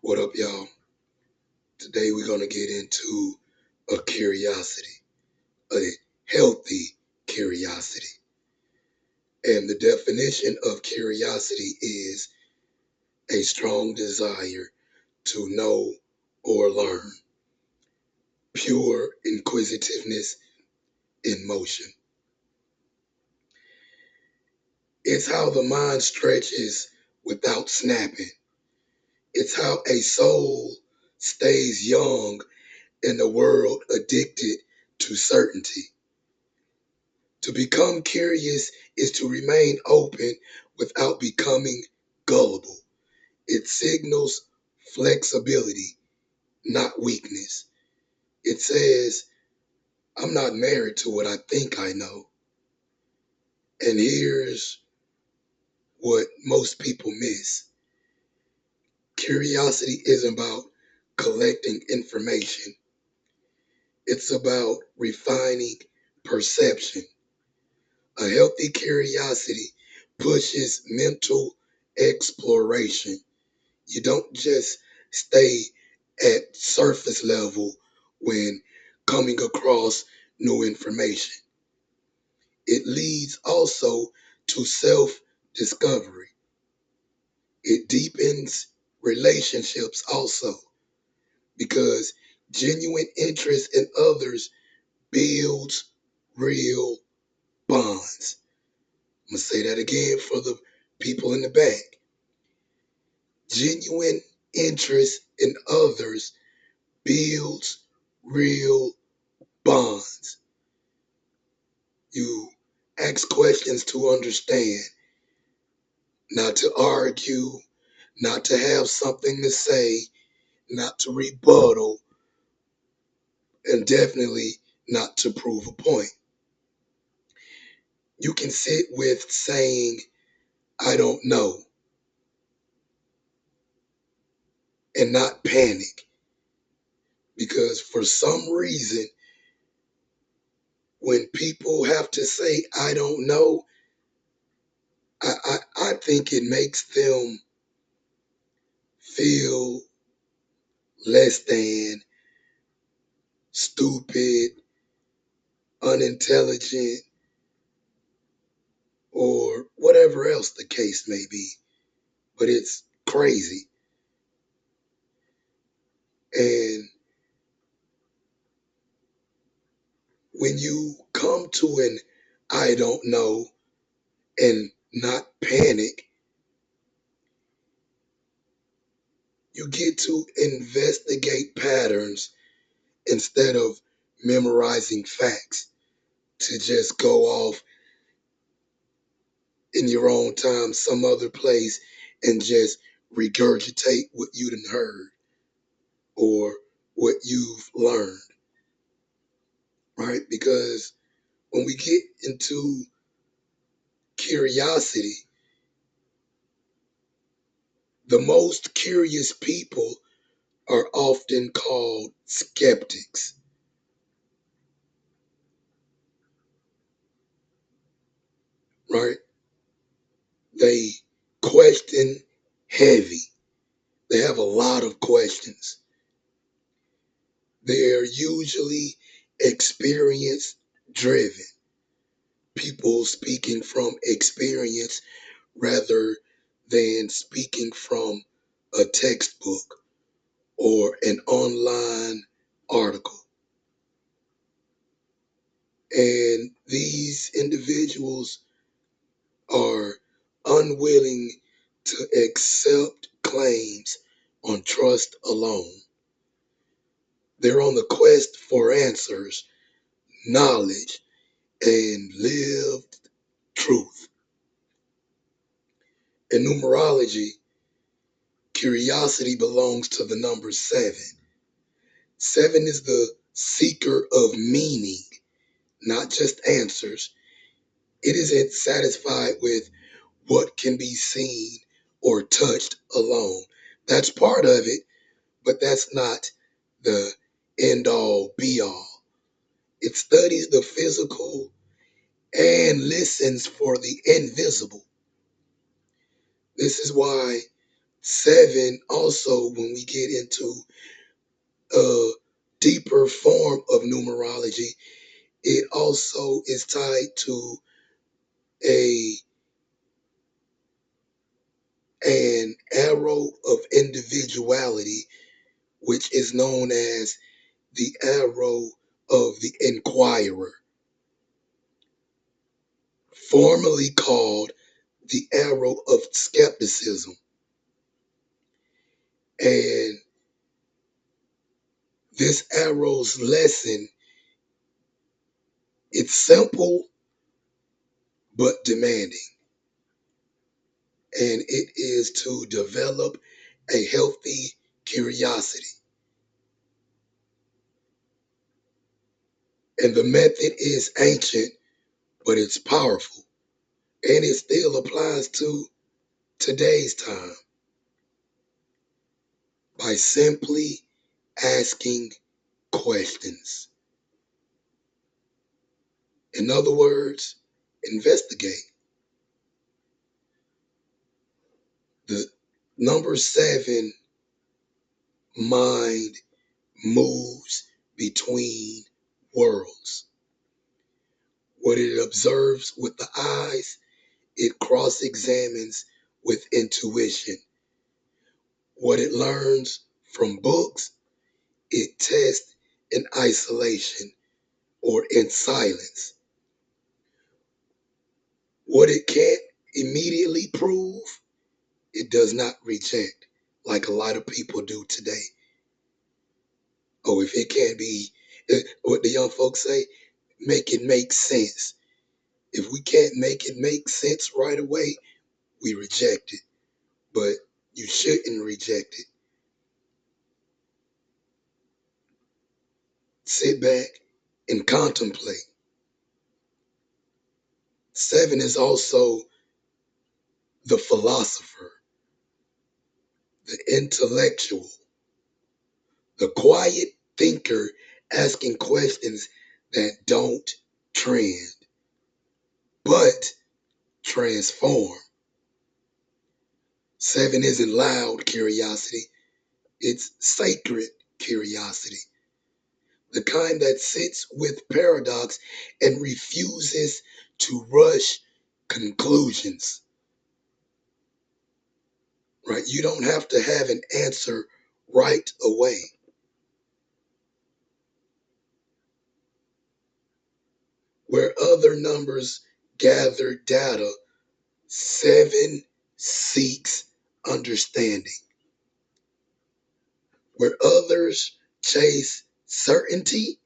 What up, y'all? Today we're going to get into a curiosity, a healthy curiosity. And the definition of curiosity is a strong desire to know or learn, pure inquisitiveness in motion. It's how the mind stretches without snapping. It's how a soul stays young in a world addicted to certainty. To become curious is to remain open without becoming gullible. It signals flexibility, not weakness. It says, I'm not married to what I think I know. And here's what most people miss. Curiosity isn't about collecting information. It's about refining perception. A healthy curiosity pushes mental exploration. You don't just stay at surface level when coming across new information. It leads also to self-discovery. It deepens relationships also because genuine interest in others builds real bonds. I'm going to say that again for the people in the back. Genuine interest in others builds real bonds. You ask questions to understand, not to argue, not to have something to say, not to rebuttal, and definitely not to prove a point. You can sit with saying, I don't know, and not panic because for some reason, when people have to say, I don't know, I think it makes them feel less than, stupid, unintelligent, or whatever else the case may be. But it's crazy. And when you come to an I don't know and not panic, you get to investigate patterns instead of memorizing facts to just go off in your own time some other place and just regurgitate what you done heard or what you've learned, right? Because when we get into curiosity, the most curious people are often called skeptics, right? They question heavy. They have a lot of questions. They are usually experience driven, people speaking from experience rather than speaking from a textbook or an online article. And these individuals are unwilling to accept claims on trust alone. They're on the quest for answers, knowledge, and lived truth. In numerology, curiosity belongs to the number seven. Seven is the seeker of meaning, not just answers. It isn't satisfied with what can be seen or touched alone. That's part of it, but that's not the end all be all. It studies the physical and listens for the invisible. This is why Seven, also, when we get into a deeper form of numerology, it also is tied to a an arrow of individuality, which is known as the arrow of the Enquirer, formerly called the arrow of skepticism. And this arrow's lesson, it's simple but demanding. And it is to develop a healthy curiosity. And the method is ancient, but it's powerful. And it still applies to today's time by simply asking questions. In other words, investigate. The number seven, mind moves between worlds. What it observes with the eyes, it cross examines with intuition. What it learns from books, it tests in isolation or in silence. What it can't immediately prove, it does not reject, like a lot of people do today. Oh, if it can't be, what the young folks say, make it make sense. If we can't make it make sense right away, we reject it. But you shouldn't reject it. Sit back and contemplate. Seven is also the philosopher, the intellectual, the quiet thinker asking questions that don't trend, but transform. Seven isn't loud curiosity, it's sacred curiosity, the kind that sits with paradox and refuses to rush conclusions, right? You don't have to have an answer right away. Where other numbers gather data, seven seeks understanding. Where others chase certainty,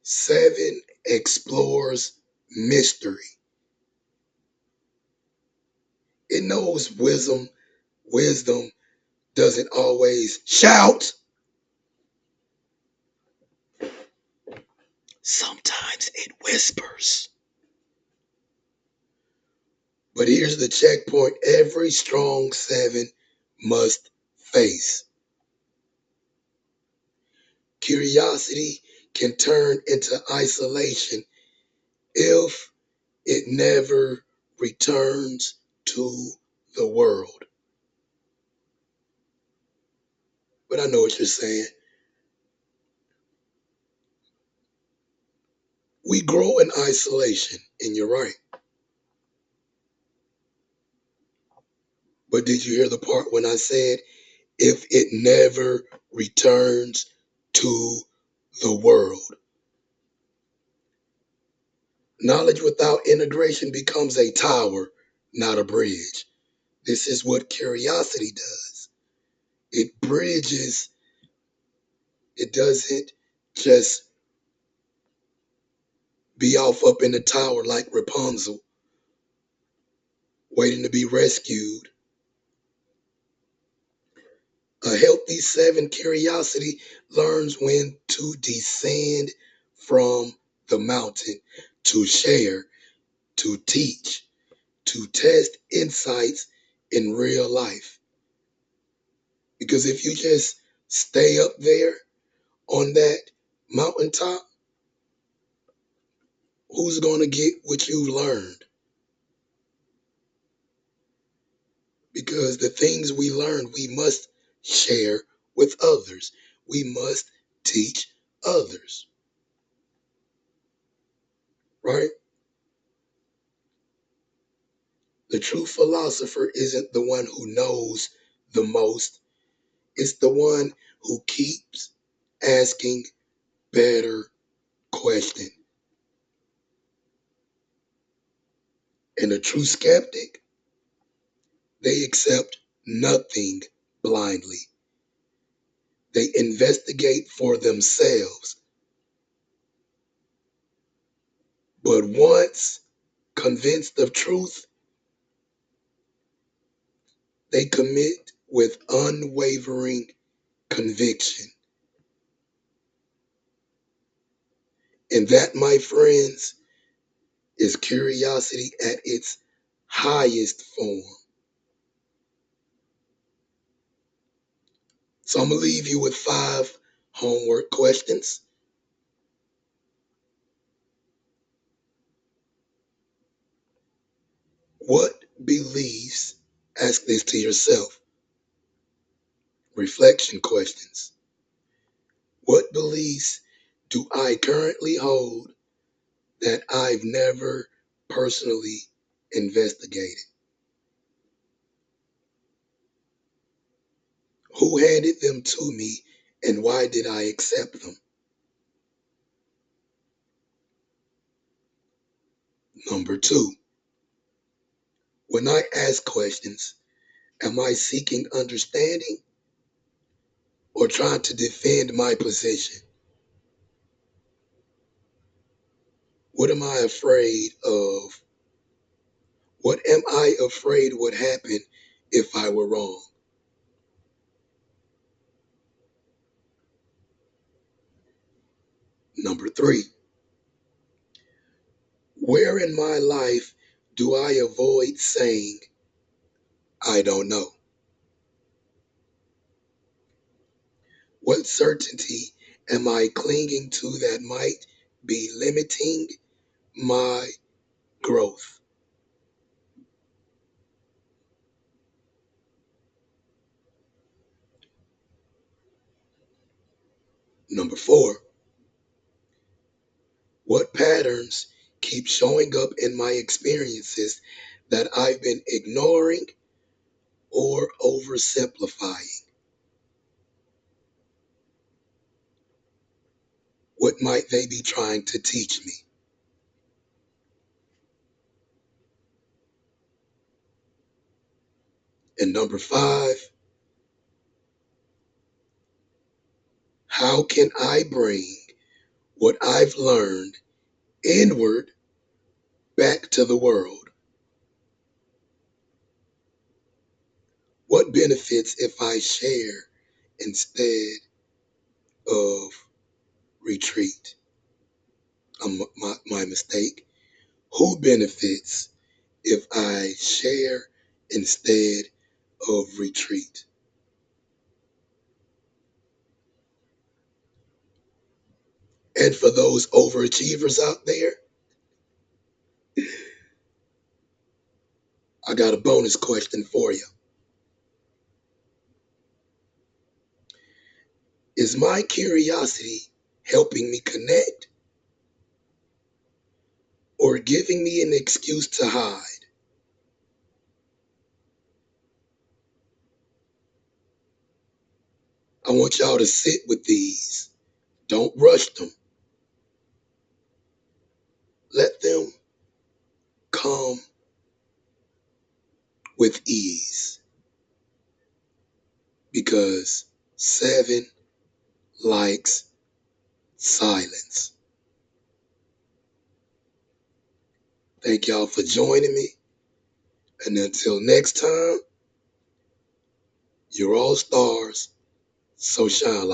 seven explores mystery. It knows wisdom doesn't always shout. Sometimes it whispers. But here's the checkpoint every strong seven must face. Curiosity can turn into isolation if it never returns to the world. But I know what you're saying. We grow in isolation, and you're right. But did you hear the part when I said, if it never returns to the world? Knowledge without integration becomes a tower, not a bridge. This is what curiosity does. It bridges, it doesn't just be off up in the tower like Rapunzel, waiting to be rescued. A healthy seven curiosity learns when to descend from the mountain, to share, to teach, to test insights in real life. Because if you just stay up there on that mountaintop, who's going to get what you've learned? because the things we learn, we must share with others. We must teach others, right? The true philosopher isn't the one who knows the most, it's the one who keeps asking better questions. And a true skeptic, they accept nothing blindly. They investigate for themselves. But once convinced of truth, they commit with unwavering conviction. And that, my friends, is curiosity at its highest form. So I'm going to leave you with 5 homework questions. What beliefs, ask this to yourself, reflection questions. What beliefs do I currently hold that I've never personally investigated? Who handed them to me and why did I accept them? Number 2, when I ask questions, am I seeking understanding or trying to defend my position? What am I afraid of? What am I afraid would happen if I were wrong? Number 3, where in my life do I avoid saying, I don't know? What certainty am I clinging to that might be limiting my growth? Number 4, what patterns keep showing up in my experiences that I've been ignoring or oversimplifying? What might they be trying to teach me? And number 5, how can I bring what I've learned inward back to the world? What benefits if I share instead of retreat? My mistake. Who benefits if I share instead of retreat? And for those overachievers out there, I got a bonus question for you. Is my curiosity helping me connect or giving me an excuse to hide? I want y'all to sit with these. Don't rush them. Let them come with ease, because 7 likes silence. Thank y'all for joining me. And until next time, you're all stars, so shine like